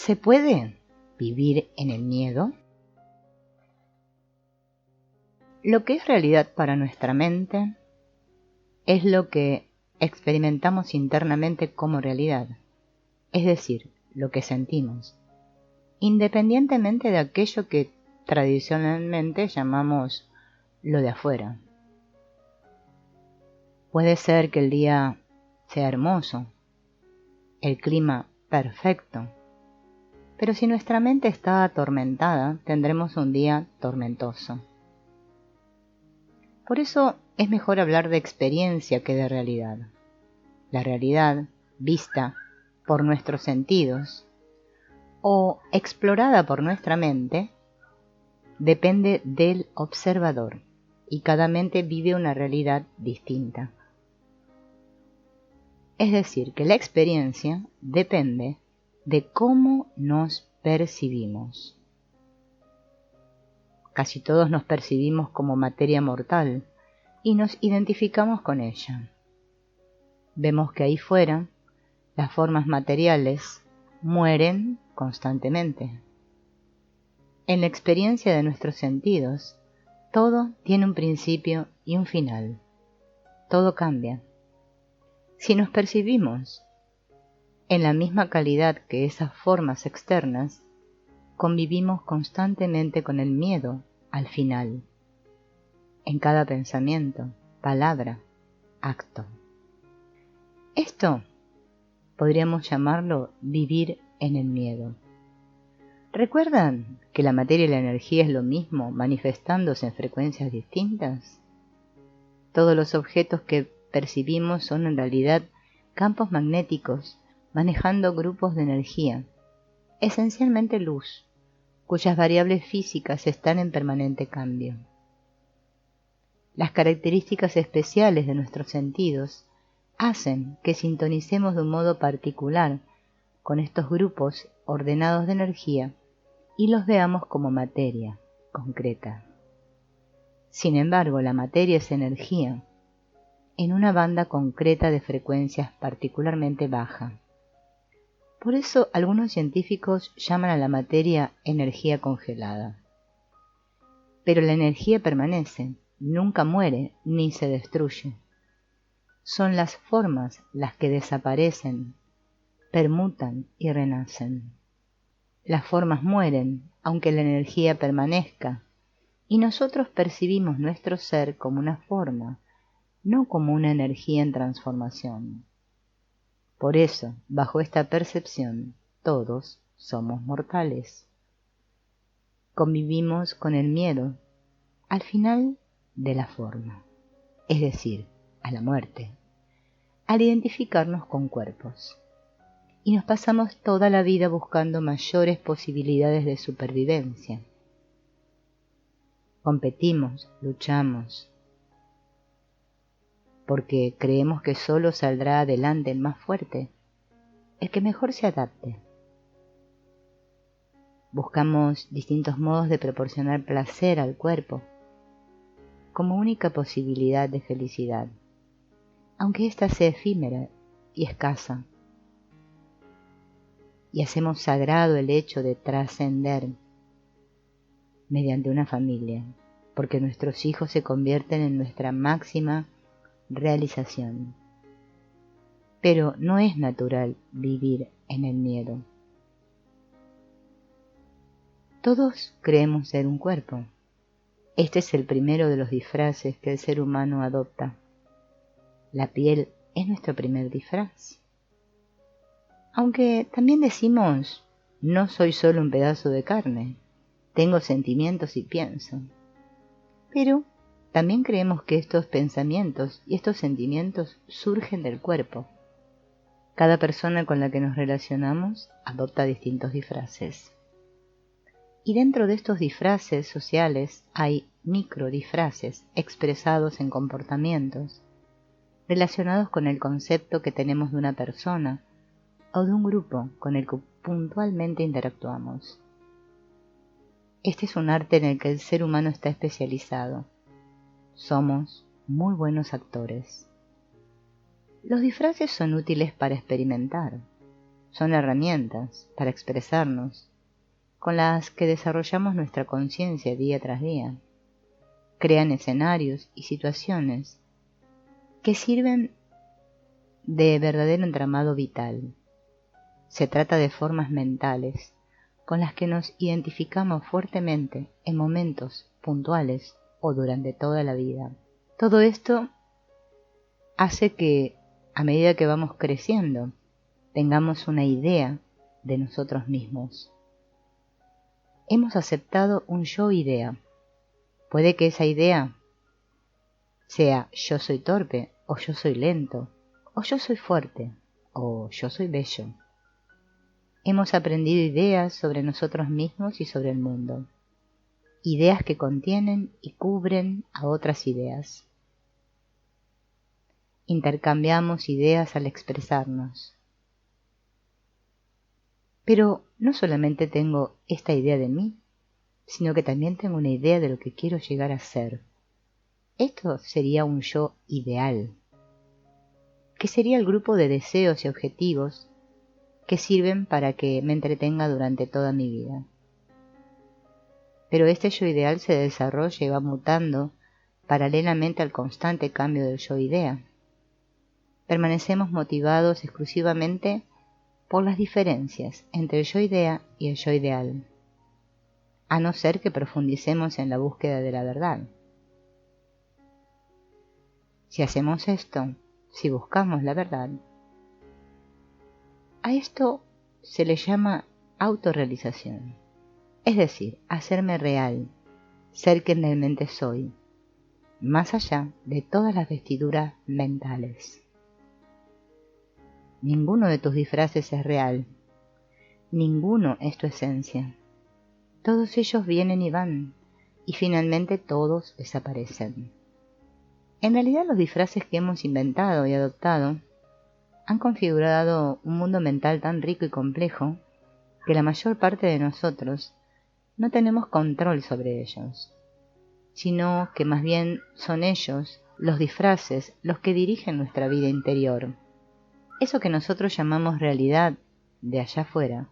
¿Se puede vivir en el miedo? Lo que es realidad para nuestra mente es lo que experimentamos internamente como realidad, es decir, lo que sentimos, independientemente de aquello que tradicionalmente llamamos lo de afuera. Puede ser que el día sea hermoso, el clima perfecto, pero si nuestra mente está atormentada, tendremos un día tormentoso. Por eso es mejor hablar de experiencia que de realidad. La realidad, vista por nuestros sentidos o explorada por nuestra mente, depende del observador y cada mente vive una realidad distinta. Es decir, que la experiencia depende de cómo nos percibimos. Casi todos nos percibimos como materia mortal y nos identificamos con ella. Vemos que ahí fuera las formas materiales mueren constantemente. En la experiencia de nuestros sentidos, todo tiene un principio y un final. Todo cambia. Si nos percibimos en la misma calidad que esas formas externas, convivimos constantemente con el miedo al final, en cada pensamiento, palabra, acto. Esto podríamos llamarlo vivir en el miedo. ¿Recuerdan que la materia y la energía es lo mismo, manifestándose en frecuencias distintas? Todos los objetos que percibimos son en realidad campos magnéticos manejando grupos de energía, esencialmente luz, cuyas variables físicas están en permanente cambio. Las características especiales de nuestros sentidos hacen que sintonicemos de un modo particular con estos grupos ordenados de energía y los veamos como materia concreta. Sin embargo, la materia es energía en una banda concreta de frecuencias particularmente baja. Por eso algunos científicos llaman a la materia energía congelada. Pero la energía permanece, nunca muere ni se destruye. Son las formas las que desaparecen, permutan y renacen. Las formas mueren, aunque la energía permanezca, y nosotros percibimos nuestro ser como una forma, no como una energía en transformación. Por eso, bajo esta percepción, todos somos mortales. Convivimos con el miedo al final de la forma, es decir, a la muerte, al identificarnos con cuerpos. Y nos pasamos toda la vida buscando mayores posibilidades de supervivencia. Competimos, luchamos, porque creemos que solo saldrá adelante el más fuerte, el que mejor se adapte. Buscamos distintos modos de proporcionar placer al cuerpo, como única posibilidad de felicidad, aunque ésta sea efímera y escasa. Y hacemos sagrado el hecho de trascender mediante una familia, porque nuestros hijos se convierten en nuestra máxima realización. Pero no es natural vivir en el miedo. Todos creemos ser un cuerpo. Este es el primero de los disfraces que el ser humano adopta. La piel es nuestro primer disfraz. Aunque también decimos, no soy solo un pedazo de carne, tengo sentimientos y pienso. Pero también creemos que estos pensamientos y estos sentimientos surgen del cuerpo. Cada persona con la que nos relacionamos adopta distintos disfraces. Y dentro de estos disfraces sociales hay microdisfraces expresados en comportamientos relacionados con el concepto que tenemos de una persona o de un grupo con el que puntualmente interactuamos. Este es un arte en el que el ser humano está especializado. Somos muy buenos actores. Los disfraces son útiles para experimentar. son herramientas para expresarnos, con las que desarrollamos nuestra conciencia día tras día. Crean escenarios y situaciones que sirven de verdadero entramado vital. Se trata de formas mentales con las que nos identificamos fuertemente en momentos puntuales o durante toda la vida. Todo esto hace que, a medida que vamos creciendo, tengamos una idea de nosotros mismos. Hemos aceptado un yo-idea. Puede que esa idea sea yo soy torpe, o yo soy lento, o yo soy fuerte, o yo soy bello. Hemos aprendido ideas sobre nosotros mismos y sobre el mundo. Ideas que contienen y cubren a otras ideas. Intercambiamos ideas al expresarnos. Pero no solamente tengo esta idea de mí, sino que también tengo una idea de lo que quiero llegar a ser. Esto sería un yo ideal, que sería el grupo de deseos y objetivos que sirven para que me entretenga durante toda mi vida. Pero este yo ideal se desarrolla y va mutando paralelamente al constante cambio del yo idea. Permanecemos motivados exclusivamente por las diferencias entre el yo idea y el yo ideal, a no ser que profundicemos en la búsqueda de la verdad. Si hacemos esto, si buscamos la verdad, a esto se le llama autorrealización, es decir, hacerme real, ser quien realmente soy, más allá de todas las vestiduras mentales. Ninguno de tus disfraces es real, ninguno es tu esencia. Todos ellos vienen y van, y finalmente todos desaparecen. En realidad los disfraces que hemos inventado y adoptado han configurado un mundo mental tan rico y complejo que la mayor parte de nosotros no tenemos control sobre ellos, sino que más bien son ellos, los disfraces, los que dirigen nuestra vida interior. Eso que nosotros llamamos realidad de allá afuera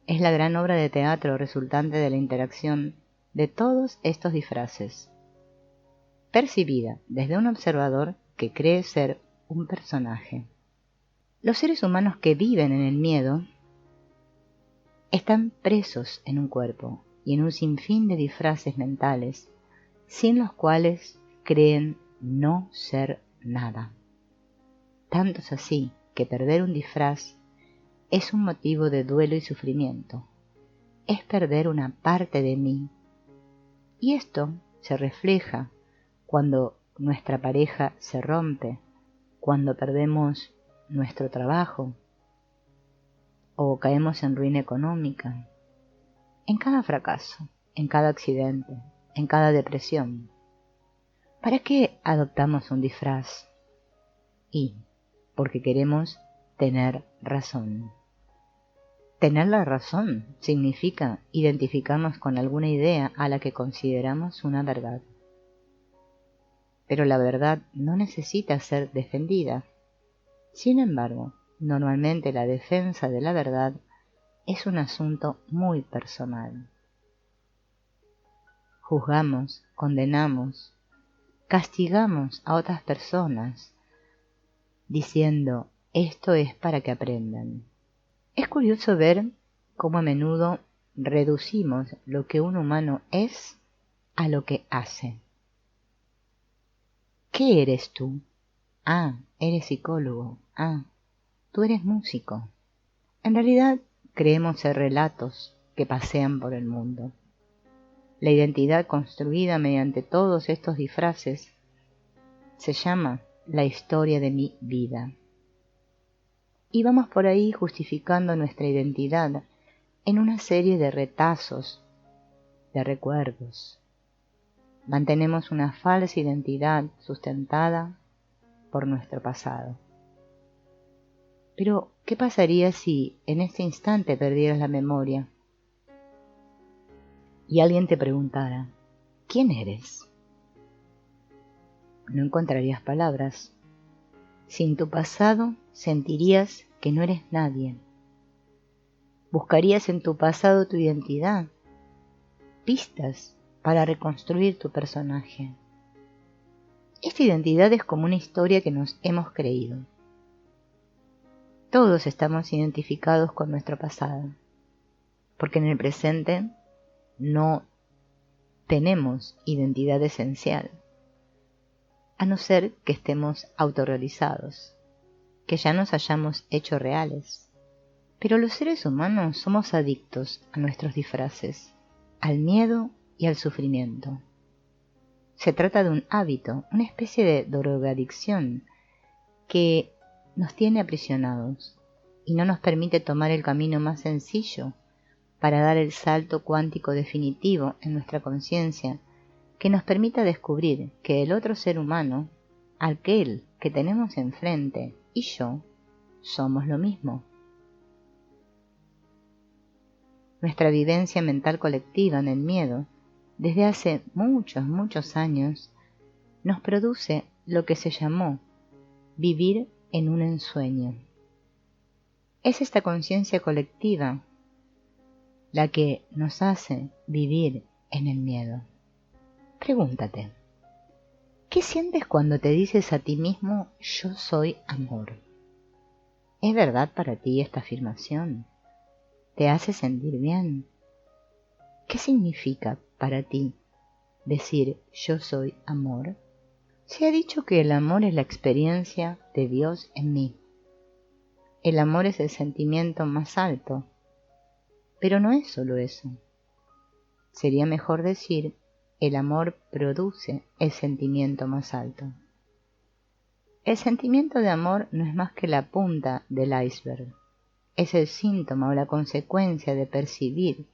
es la gran obra de teatro resultante de la interacción de todos estos disfraces, percibida desde un observador que cree ser un personaje. Los seres humanos que viven en el miedo están presos en un cuerpo y en un sinfín de disfraces mentales, sin los cuales creen no ser nada. Tanto es así que perder un disfraz es un motivo de duelo y sufrimiento. Es perder una parte de mí. Y esto se refleja cuando nuestra pareja se rompe, cuando perdemos nuestro trabajo o caemos en ruina económica, en cada fracaso, en cada accidente, en cada depresión. ¿Para qué adoptamos un disfraz? Porque queremos tener razón. Tener la razón significa identificarnos con alguna idea a la que consideramos una verdad. Pero la verdad no necesita ser defendida. Sin embargo, normalmente la defensa de la verdad es un asunto muy personal. Juzgamos, condenamos, castigamos a otras personas, diciendo, esto es para que aprendan. Es curioso ver cómo a menudo reducimos lo que un humano es a lo que hace. ¿Qué eres tú? Eres psicólogo. Tú eres músico. En realidad, creemos ser relatos que pasean por el mundo. La identidad construida mediante todos estos disfraces se llama la historia de mi vida. Y vamos por ahí justificando nuestra identidad en una serie de retazos, de recuerdos. Mantenemos una falsa identidad sustentada por nuestro pasado. Pero, ¿qué pasaría si en este instante perdieras la memoria y alguien te preguntara, ¿quién eres? No encontrarías palabras. Sin tu pasado sentirías que no eres nadie, Buscarías en tu pasado tu identidad, pistas para reconstruir tu personaje. Esta identidad es como una historia que nos hemos creído. Todos estamos identificados con nuestro pasado, porque en el presente no tenemos identidad esencial, a no ser que estemos autorrealizados, que ya nos hayamos hecho reales. Pero los seres humanos somos adictos a nuestros disfraces, al miedo y al sufrimiento. Se trata de un hábito, una especie de drogadicción que nos tiene aprisionados y no nos permite tomar el camino más sencillo para dar el salto cuántico definitivo en nuestra conciencia que nos permita descubrir que el otro ser humano, aquel que tenemos enfrente, y yo, somos lo mismo. Nuestra vivencia mental colectiva en el miedo, desde hace muchos años, nos produce lo que se llamó vivir en un ensueño. Es esta conciencia colectiva la que nos hace vivir en el miedo. Pregúntate, ¿qué sientes cuando te dices a ti mismo yo soy amor? ¿Es verdad para ti esta afirmación? ¿Te hace sentir bien? ¿Qué significa para ti decir yo soy amor? Se ha dicho que el amor es la experiencia de Dios en mí. El amor es el sentimiento más alto, pero no es solo eso. Sería mejor decir, el amor produce el sentimiento más alto. El sentimiento de amor no es más que la punta del iceberg. Es el síntoma o la consecuencia de percibir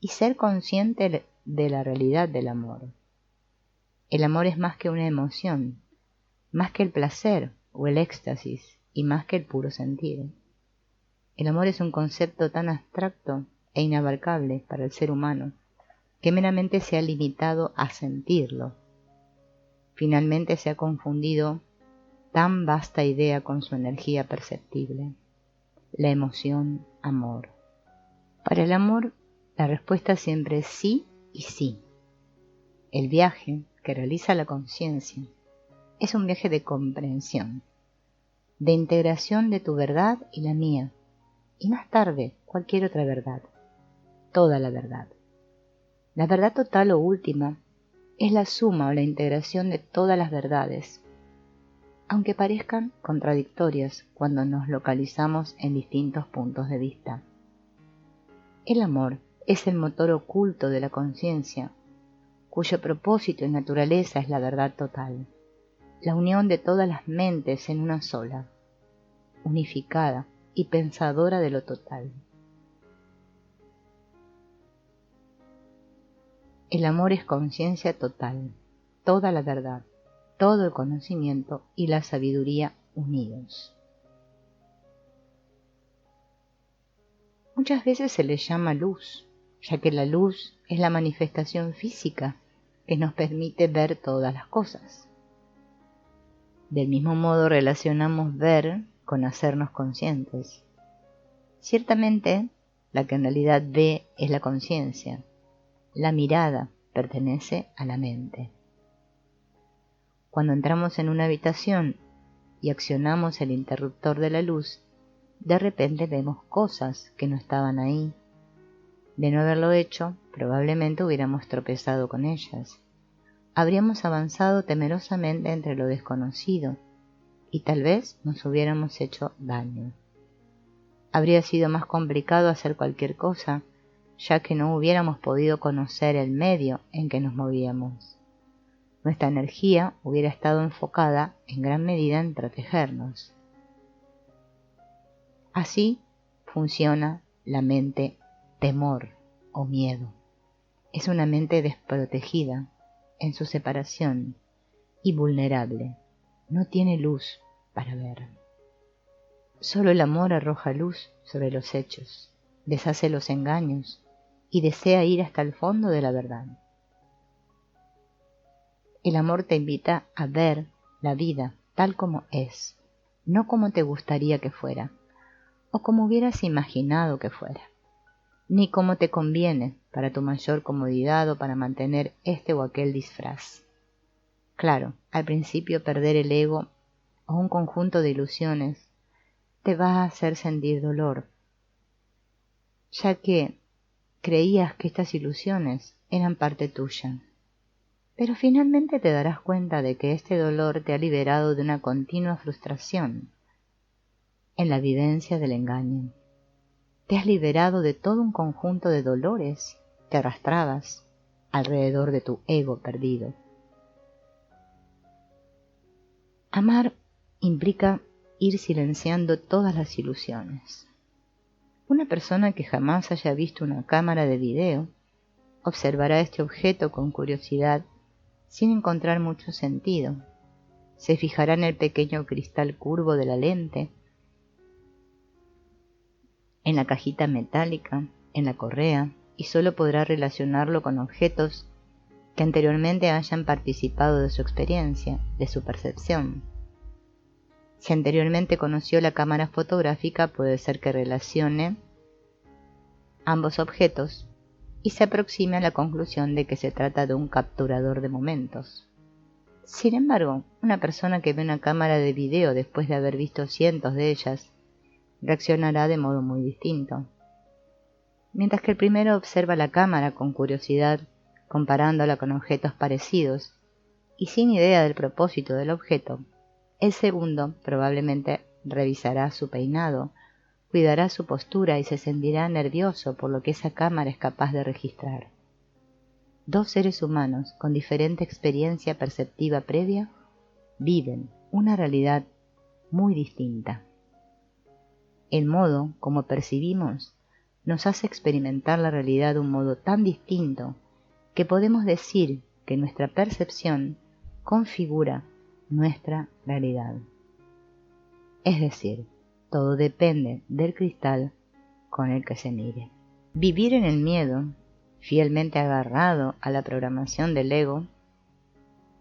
y ser consciente de la realidad del amor. El amor es más que una emoción, más que el placer o el éxtasis y más que el puro sentir. El amor es un concepto tan abstracto e inabarcable para el ser humano que meramente se ha limitado a sentirlo. Finalmente se ha confundido tan vasta idea con su energía perceptible, la emoción amor. Para el amor, la respuesta siempre es sí y sí. El viaje que realiza la conciencia es un viaje de comprensión, de integración de tu verdad y la mía, y más tarde cualquier otra verdad, toda la verdad. La verdad total o última es la suma o la integración de todas las verdades, aunque parezcan contradictorias cuando nos localizamos en distintos puntos de vista. El amor es el motor oculto de la conciencia, cuyo propósito y naturaleza es la verdad total, la unión de todas las mentes en una sola, unificada y pensadora de lo total. El amor es conciencia total, toda la verdad, todo el conocimiento y la sabiduría unidos. Muchas veces se le llama luz, ya que la luz es la manifestación física que nos permite ver todas las cosas. Del mismo modo relacionamos ver con hacernos conscientes. Ciertamente, la que en realidad ve es la conciencia. La mirada pertenece a la mente. Cuando entramos en una habitación y accionamos el interruptor de la luz, de repente vemos cosas que no estaban ahí. De no haberlo hecho, probablemente hubiéramos tropezado con ellas. Habríamos avanzado temerosamente entre lo desconocido y tal vez nos hubiéramos hecho daño. Habría sido más complicado hacer cualquier cosa, ya que no hubiéramos podido conocer el medio en que nos movíamos. Nuestra energía hubiera estado enfocada en gran medida en protegernos. Así funciona la mente temor o miedo. Es una mente desprotegida en su separación y vulnerable. No tiene luz para ver. Solo el amor arroja luz sobre los hechos, deshace los engaños y desea ir hasta el fondo de la verdad. El amor te invita a ver la vida tal como es, no como te gustaría que fuera, o como hubieras imaginado que fuera. ni cómo te conviene para tu mayor comodidad o para mantener este o aquel disfraz. Claro, al principio perder el ego o un conjunto de ilusiones te va a hacer sentir dolor, ya que creías que estas ilusiones eran parte tuya. Pero finalmente te darás cuenta de que este dolor te ha liberado de una continua frustración en la vivencia del engaño. Te has liberado de todo un conjunto de dolores que arrastrabas alrededor de tu ego perdido. Amar implica ir silenciando todas las ilusiones. Una persona que jamás haya visto una cámara de video observará este objeto con curiosidad sin encontrar mucho sentido. Se fijará en el pequeño cristal curvo de la lente, en la cajita metálica, en la correa, y solo podrá relacionarlo con objetos que anteriormente hayan participado de su experiencia, de su percepción. Si anteriormente conoció la cámara fotográfica, puede ser que relacione ambos objetos y se aproxime a la conclusión de que se trata de un capturador de momentos. Sin embargo, una persona que ve una cámara de video después de haber visto cientos de ellas, reaccionará de modo muy distinto. Mientras que el primero observa la cámara con curiosidad, comparándola con objetos parecidos y sin idea del propósito del objeto, el segundo probablemente revisará su peinado, cuidará su postura y se sentirá nervioso por lo que esa cámara es capaz de registrar. Dos seres humanos con diferente experiencia perceptiva previa viven una realidad muy distinta. El modo como percibimos nos hace experimentar la realidad de un modo tan distinto que podemos decir que nuestra percepción configura nuestra realidad. Es decir, todo depende del cristal con el que se mire. Vivir en el miedo, fielmente agarrado a la programación del ego,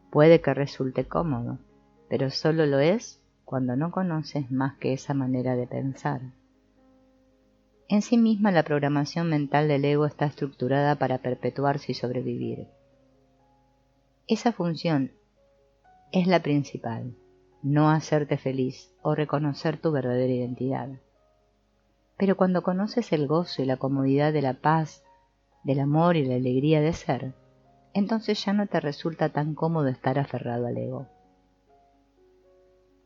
puede que resulte cómodo, pero solo lo es cuando no conoces más que esa manera de pensar. En sí misma la programación mental del ego está estructurada para perpetuarse y sobrevivir. Esa función es la principal, no hacerte feliz o reconocer tu verdadera identidad. Pero cuando conoces el gozo y la comodidad de la paz, del amor y la alegría de ser, entonces ya no te resulta tan cómodo estar aferrado al ego.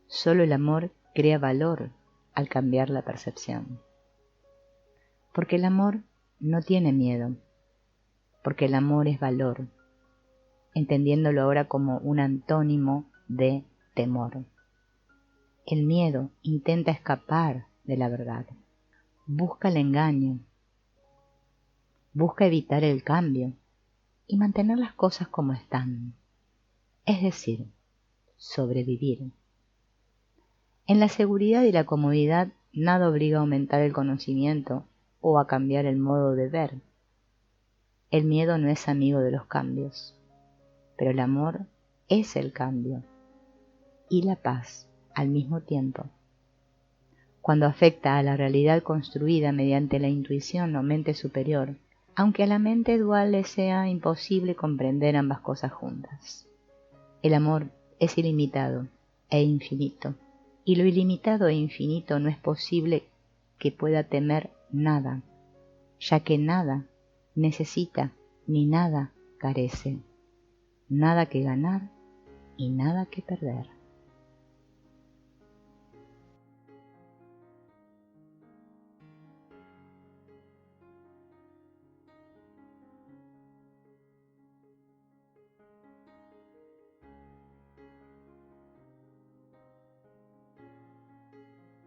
Solo el amor crea valor al cambiar la percepción. Porque el amor no tiene miedo, porque el amor es valor, entendiéndolo ahora como un antónimo de temor. El miedo intenta escapar de la verdad, busca el engaño, busca evitar el cambio y mantener las cosas como están, es decir, sobrevivir. En la seguridad y la comodidad nada obliga a aumentar el conocimiento o a cambiar el modo de ver. El miedo no es amigo de los cambios, pero el amor es el cambio y la paz al mismo tiempo. Cuando afecta a la realidad construida mediante la intuición o mente superior, aunque a la mente dual le sea imposible comprender ambas cosas juntas. El amor es ilimitado e infinito, y lo ilimitado e infinito no es posible que pueda temer nada, ya que nada necesita ni nada carece, nada que ganar y nada que perder.